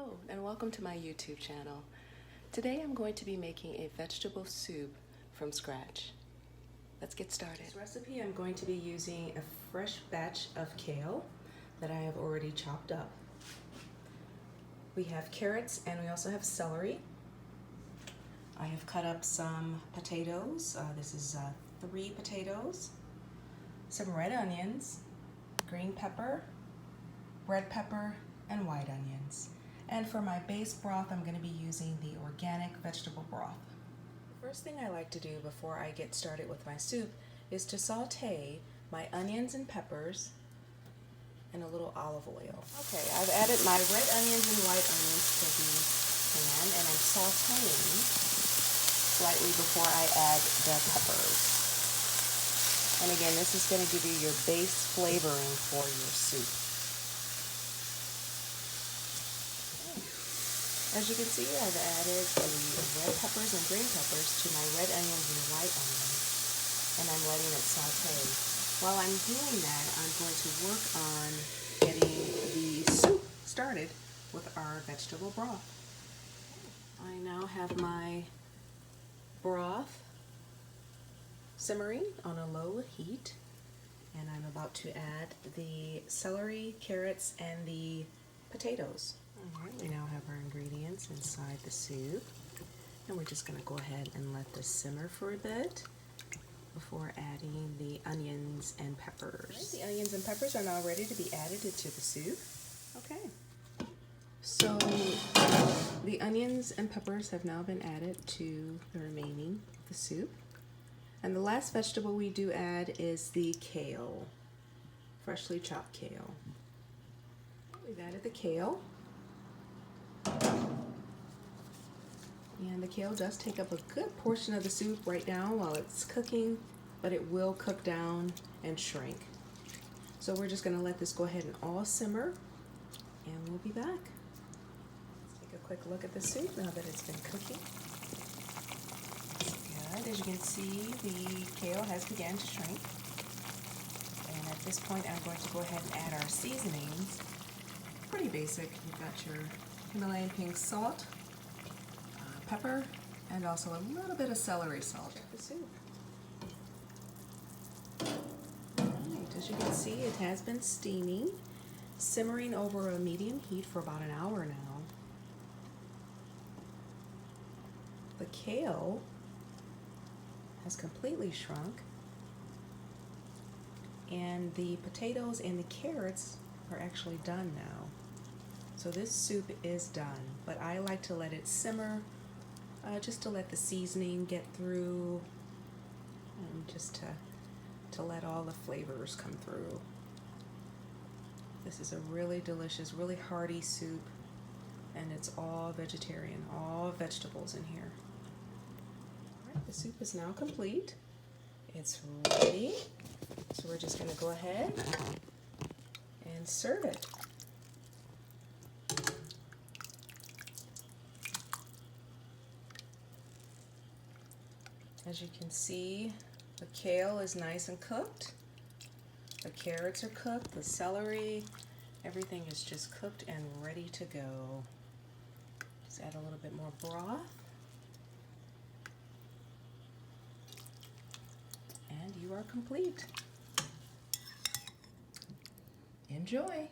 Hello and welcome to my YouTube channel. Today I'm going to be making a vegetable soup from scratch. Let's get started. This recipe I'm going to be using a fresh batch of kale that I have already chopped up. We have carrots and we also have celery. I have cut up some potatoes. This is 3 potatoes, some red onions, green pepper, red pepper, and white onions. And for my base broth, I'm going to be using the organic vegetable broth. The first thing I like to do before I get started with my soup is to saute my onions and peppers and a little olive oil. Okay, I've added my red onions and white onions to the pan, and I'm sauteing slightly before I add the peppers. And again, this is going to give you your base flavoring for your soup. As you can see, I've added the red peppers and green peppers to my red onions and white onions, and I'm letting it saute. While I'm doing that, I'm going to work on getting the soup started with our vegetable broth. I now have my broth simmering on a low heat, and I'm about to add the celery, carrots, and the potatoes. Alright, we now have our ingredients inside the soup, and we're just going to go ahead and let this simmer for a bit before adding the onions and peppers. Right, the onions and peppers are now ready to be added into the soup. Okay, so the onions and peppers have now been added to the remaining of the soup. And the last vegetable we do add is the kale, freshly chopped kale. We've added the kale. And the kale does take up a good portion of the soup right now while it's cooking, but it will cook down and shrink. So we're just going to let this go ahead and all simmer, and we'll be back. Let's take a quick look at the soup now that it's been cooking. Good. As you can see, the kale has begun to shrink. And at this point, I'm going to go ahead and add our seasonings. Pretty basic. You've got your Himalayan pink salt, pepper, and also a little bit of celery salt. Check the soup. Alright, as you can see, it has been steaming, simmering over a medium heat for about an hour now. The kale has completely shrunk, and the potatoes and the carrots are actually done now. So this soup is done, but I like to let it simmer just to let the seasoning get through and just to let all the flavors come through. This is a really delicious, really hearty soup, and it's all vegetarian, all vegetables in here. All right, the soup is now complete. It's ready, so we're just going to go ahead and serve it. As you can see, the kale is nice and cooked. The carrots are cooked, the celery, everything is just cooked and ready to go. Just add a little bit more broth. And you are complete. Enjoy!